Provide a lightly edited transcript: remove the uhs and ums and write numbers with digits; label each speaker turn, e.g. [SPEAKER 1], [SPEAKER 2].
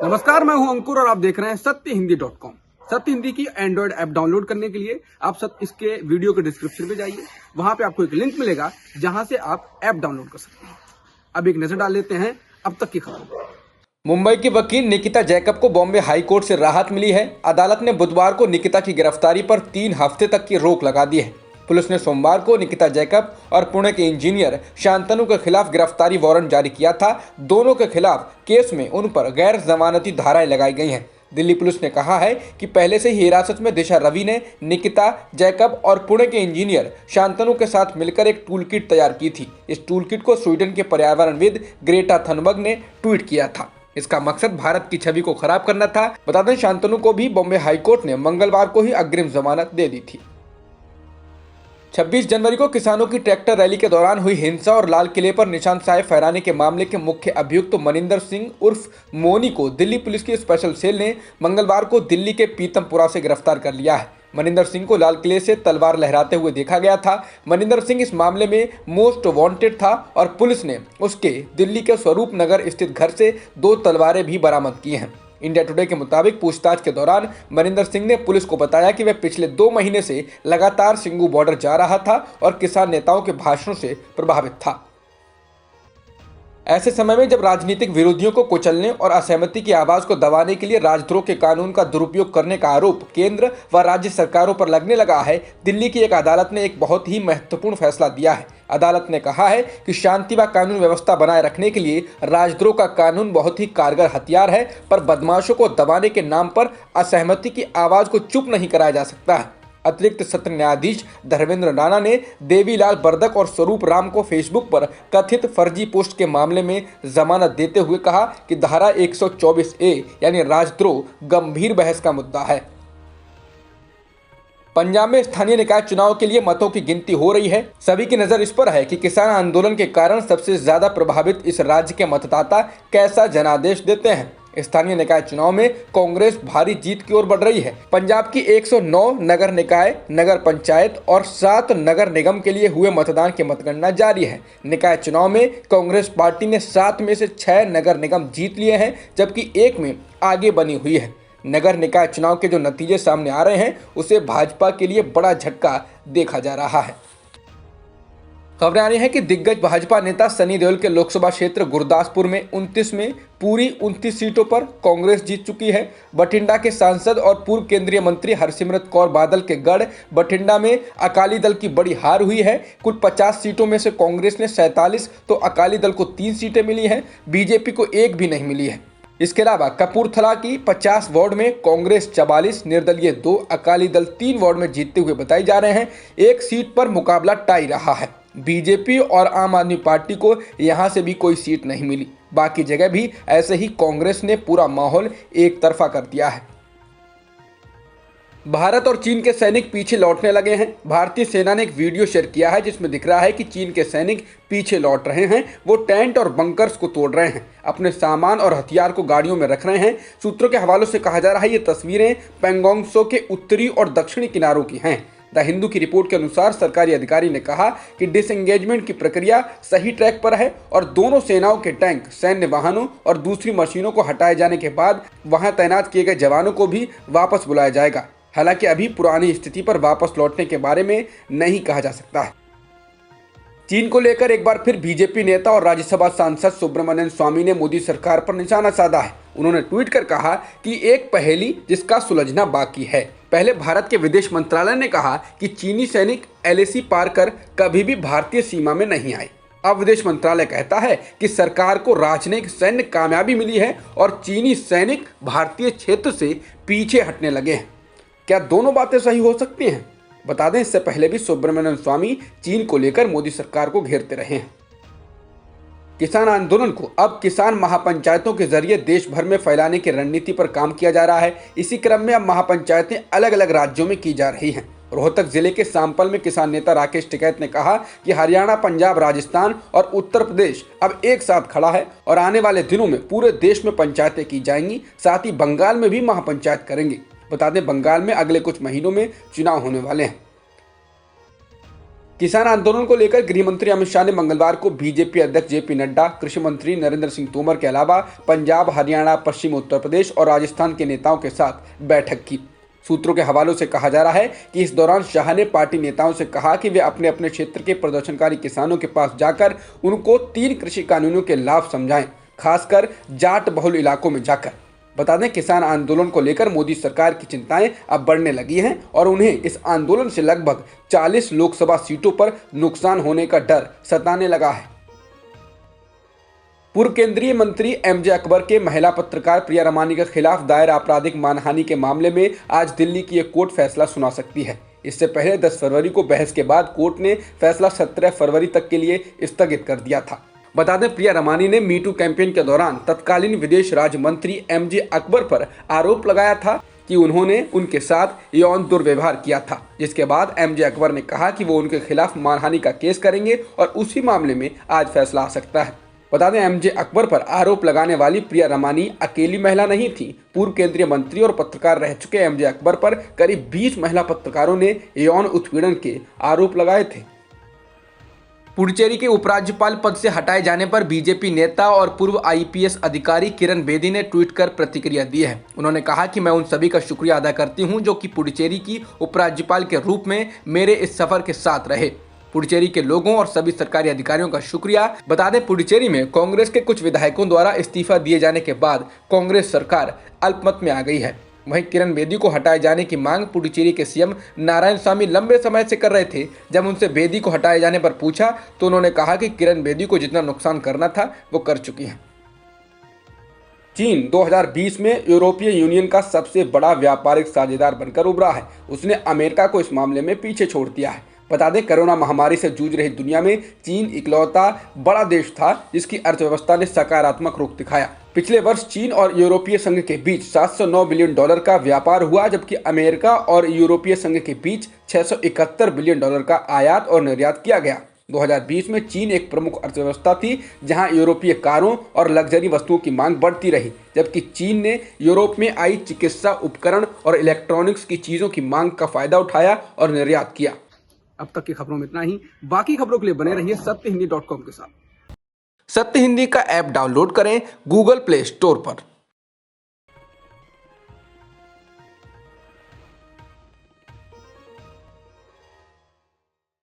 [SPEAKER 1] नमस्कार, मैं हूं अंकुर और आप देख रहे हैं सत्यहिंदी.com। सत्य हिंदी की एंड्रॉइड ऐप डाउनलोड करने के लिए आप सब इसके वीडियो के डिस्क्रिप्शन में जाइए। वहां पे आपको एक लिंक मिलेगा जहां से आप ऐप डाउनलोड कर सकते हैं। अब एक नजर डाल लेते हैं अब तक की खबरों।
[SPEAKER 2] मुंबई की वकील निकिता जैकब को बॉम्बे हाई कोर्ट से राहत मिली है। अदालत ने बुधवार को निकिता की गिरफ्तारी पर 3 हफ्ते तक की रोक लगा दी है। पुलिस ने सोमवार को निकिता जैकब और पुणे के इंजीनियर शांतनु के खिलाफ गिरफ्तारी वारंट जारी किया था। दोनों के खिलाफ केस में उन पर गैर जमानती धाराएं लगाई गई हैं। दिल्ली पुलिस ने कहा है कि पहले से ही हिरासत में दिशा रवि ने निकिता जैकब और पुणे के इंजीनियर शांतनु के साथ मिलकर एक टूल किट तैयार की थी। इस टूल किट को स्वीडन के पर्यावरणविद ग्रेटा थनबर्ग ने ट्वीट किया था। इसका मकसद भारत की छवि को खराब करना था। बता दें, शांतनु को भी बॉम्बे हाईकोर्ट ने मंगलवार को ही अग्रिम जमानत दे दी थी। 26 जनवरी को किसानों की ट्रैक्टर रैली के दौरान हुई हिंसा और लाल किले पर निशान साहब फहराने के मामले के मुख्य अभियुक्त मनिंदर सिंह उर्फ मोनी को दिल्ली पुलिस की स्पेशल सेल ने मंगलवार को दिल्ली के पीतमपुरा से गिरफ्तार कर लिया है। मनिंदर सिंह को लाल किले से तलवार लहराते हुए देखा गया था। मनिंदर सिंह इस मामले में मोस्ट वांटेड था और पुलिस ने उसके दिल्ली के स्वरूप नगर स्थित घर से 2 तलवारें भी बरामद की हैं। इंडिया टुडे के मुताबिक पूछताछ के दौरान मनिंदर सिंह ने पुलिस को बताया कि वह पिछले 2 महीने से लगातार सिंगू बॉर्डर जा रहा था और किसान नेताओं के भाषणों से प्रभावित था। ऐसे समय में जब राजनीतिक विरोधियों को कुचलने और असहमति की आवाज को दबाने के लिए राजद्रोह के कानून का दुरुपयोग करने का आरोप केंद्र व राज्य सरकारों पर लगने लगा है, दिल्ली की एक अदालत ने एक बहुत ही महत्वपूर्ण फैसला दिया है। अदालत ने कहा है कि शांति व कानून व्यवस्था बनाए रखने के लिए राजद्रोह का कानून बहुत ही कारगर हथियार है, पर बदमाशों को दबाने के नाम पर असहमति की आवाज को चुप नहीं कराया जा सकता है। अतिरिक्त सत्र न्यायाधीश धर्मेंद्र राणा ने देवीलाल बर्दक और स्वरूप राम को फेसबुक पर कथित फर्जी पोस्ट के मामले में जमानत देते हुए कहा कि धारा 124A यानी राजद्रोह गंभीर बहस का मुद्दा है। पंजाब में स्थानीय निकाय चुनाव के लिए मतों की गिनती हो रही है। सभी की नजर इस पर है कि किसान आंदोलन के कारण सबसे ज्यादा प्रभावित इस राज्य के मतदाता कैसा जनादेश देते हैं। स्थानीय निकाय चुनाव में कांग्रेस भारी जीत की ओर बढ़ रही है। पंजाब की 109 नगर निकाय, नगर पंचायत और 7 नगर निगम के लिए हुए मतदान की मतगणना जारी है। निकाय चुनाव में कांग्रेस पार्टी ने 7 में से 6 नगर निगम जीत लिए हैं, जबकि 1 में आगे बनी हुई है। नगर निकाय चुनाव के जो नतीजे सामने आ रहे हैं उसे भाजपा के लिए बड़ा झटका देखा जा रहा है। खबरें आ रही हैं कि दिग्गज भाजपा नेता सनी देओल के लोकसभा क्षेत्र गुरदासपुर में 29 में पूरी 29 सीटों पर कांग्रेस जीत चुकी है। बठिंडा के सांसद और पूर्व केंद्रीय मंत्री हरसिमरत कौर बादल के गढ़ बठिंडा में अकाली दल की बड़ी हार हुई है। कुल 50 सीटों में से कांग्रेस ने 47 तो अकाली दल को 3 सीटें मिली हैं। बीजेपी को 1 भी नहीं मिली है। इसके अलावा कपूरथला की 50 वार्ड में कांग्रेस 44, निर्दलीय 2, अकाली दल 3 वार्ड में जीतते हुए बताए जा रहे हैं। 1 सीट पर मुकाबला टाई रहा है। बीजेपी और आम आदमी पार्टी को यहां से भी कोई सीट नहीं मिली। बाकी जगह भी ऐसे ही कांग्रेस ने पूरा माहौल एक तरफा कर दिया है। भारत और चीन के सैनिक पीछे लौटने लगे हैं। भारतीय सेना ने एक वीडियो शेयर किया है जिसमें दिख रहा है कि चीन के सैनिक पीछे लौट रहे हैं। वो टेंट और बंकर्स को तोड़ रहे हैं, अपने सामान और हथियार को गाड़ियों में रख रहे हैं। सूत्रों के हवालों से कहा जा रहा है ये तस्वीरें पैंगोंग त्सो के उत्तरी और दक्षिणी किनारों की हैं। द हिंदू की रिपोर्ट के अनुसार सरकारी अधिकारी ने कहा कि डिसएंगेजमेंट की प्रक्रिया सही ट्रैक पर है और दोनों सेनाओं के टैंक, सैन्य वाहनों और दूसरी मशीनों को हटाए जाने के बाद वहां तैनात किए गए जवानों को भी वापस बुलाया जाएगा। हालांकि अभी पुरानी स्थिति पर वापस लौटने के बारे में नहीं कहा जा सकता है। चीन को लेकर एक बार फिर बीजेपी नेता और राज्यसभा सांसद सुब्रमण्यम स्वामी ने मोदी सरकार पर निशाना साधा है। उन्होंने ट्वीट कर कहा कि एक पहेली जिसका सुलझना बाकी है। पहले भारत के विदेश मंत्रालय ने कहा कि चीनी सैनिक LAC पार कर कभी भी भारतीय सीमा में नहीं आए। अब विदेश मंत्रालय कहता है कि सरकार को राजनयिक सैन्य कामयाबी मिली है और चीनी सैनिक भारतीय क्षेत्र से पीछे हटने लगे हैं। क्या दोनों बातें सही हो सकती हैं? बता दें, इससे पहले भी सुब्रमण्यम स्वामी चीन को लेकर मोदी सरकार को घेरते रहे हैं। किसान आंदोलन को अब किसान महापंचायतों के जरिए देश भर में फैलाने की रणनीति पर काम किया जा रहा है। इसी क्रम में अब महापंचायतें अलग अलग राज्यों में की जा रही हैं। रोहतक जिले के सांपल में किसान नेता राकेश टिकैत ने कहा कि हरियाणा, पंजाब, राजस्थान और उत्तर प्रदेश अब एक साथ खड़ा है और आने वाले दिनों में पूरे देश में पंचायतें की जाएंगी। साथ ही बंगाल में भी महापंचायत करेंगे। बता दें, बंगाल में अगले कुछ महीनों में चुनाव होने वाले हैं। किसान आंदोलन को लेकर गृह मंत्री अमित शाह ने मंगलवार को बीजेपी अध्यक्ष जेपी नड्डा, कृषि मंत्री नरेंद्र सिंह तोमर के अलावा पंजाब, हरियाणा, पश्चिम उत्तर प्रदेश और राजस्थान के नेताओं के साथ बैठक की। सूत्रों के हवालों से कहा जा रहा है कि इस दौरान शाह ने पार्टी नेताओं से कहा कि वे अपने अपने क्षेत्र के प्रदर्शनकारी किसानों के पास जाकर उनको 3 कृषि कानूनों के लाभ समझाएं, खासकर जाट बहुल इलाकों में जाकर। बता दें, किसान आंदोलन को लेकर मोदी सरकार की चिंताएं अब बढ़ने लगी हैं और उन्हें इस आंदोलन से लगभग 40 लोकसभा सीटों पर नुकसान होने का डर सताने लगा है। पूर्व केंद्रीय मंत्री एमजे अकबर के महिला पत्रकार प्रिया रमानी के खिलाफ दायर आपराधिक मानहानि के मामले में आज दिल्ली की एक कोर्ट फैसला सुना सकती है। इससे पहले 10 फरवरी को बहस के बाद कोर्ट ने फैसला 17 फरवरी तक के लिए स्थगित कर दिया था। बता दें, प्रिया रमानी ने मीटू कैंपेन के दौरान तत्कालीन विदेश राज्य मंत्री एमजे अकबर पर आरोप लगाया था कि उन्होंने उनके साथ यौन दुर्व्यवहार किया था, जिसके बाद एमजे अकबर ने कहा कि वो उनके खिलाफ मानहानि का केस करेंगे और उसी मामले में आज फैसला आ सकता है। बता दें, एमजे अकबर पर आरोप लगाने वाली प्रिया रमानी अकेली महिला नहीं थी। पूर्व केंद्रीय मंत्री और पत्रकार रह चुके एमजे अकबर पर करीब 20 महिला पत्रकारों ने यौन उत्पीड़न के आरोप लगाए थे। पुडुचेरी के उपराज्यपाल पद से हटाए जाने पर बीजेपी नेता और पूर्व आईपीएस अधिकारी किरण बेदी ने ट्वीट कर प्रतिक्रिया दी है। उन्होंने कहा कि मैं उन सभी का शुक्रिया अदा करती हूं जो कि पुडुचेरी की उपराज्यपाल के रूप में मेरे इस सफर के साथ रहे। पुडुचेरी के लोगों और सभी सरकारी अधिकारियों का शुक्रिया। बता दें, पुडुचेरी में कांग्रेस के कुछ विधायकों द्वारा इस्तीफा दिए जाने के बाद कांग्रेस सरकार अल्पमत में आ गई है। वहीं किरण बेदी को हटाए जाने की मांग पुडुचेरी के सीएम नारायणसामी लंबे समय से कर रहे थे। जब उनसे बेदी को हटाए जाने पर पूछा तो उन्होंने कहा कि किरण बेदी को जितना नुकसान करना था वो कर चुकी हैं। चीन 2020 में यूरोपीय यूनियन का सबसे बड़ा व्यापारिक साझेदार बनकर उभरा है। उसने अमेरिका को इस मामले में पीछे छोड़ दिया है। बता दें, कोरोना महामारी से जूझ रही दुनिया में चीन इकलौता बड़ा देश था जिसकी अर्थव्यवस्था ने सकारात्मक रुख दिखाया। पिछले वर्ष चीन और यूरोपीय संघ के बीच $709 बिलियन का व्यापार हुआ, जबकि अमेरिका और यूरोपीय संघ के बीच $671 बिलियन का आयात और निर्यात किया गया। 2020 में चीन एक प्रमुख अर्थव्यवस्था थी जहां यूरोपीय कारों और लग्जरी वस्तुओं की मांग बढ़ती रही, जबकि चीन ने यूरोप में आई चिकित्सा उपकरण और इलेक्ट्रॉनिक्स की चीज़ों की मांग का फायदा उठाया और निर्यात किया।
[SPEAKER 1] अब तक की खबरों में इतना ही। बाकी खबरों के लिए बने रहिए सत्यहिंदी.com के साथ।
[SPEAKER 2] सत्य हिंदी का ऐप डाउनलोड करें गूगल प्ले स्टोर पर।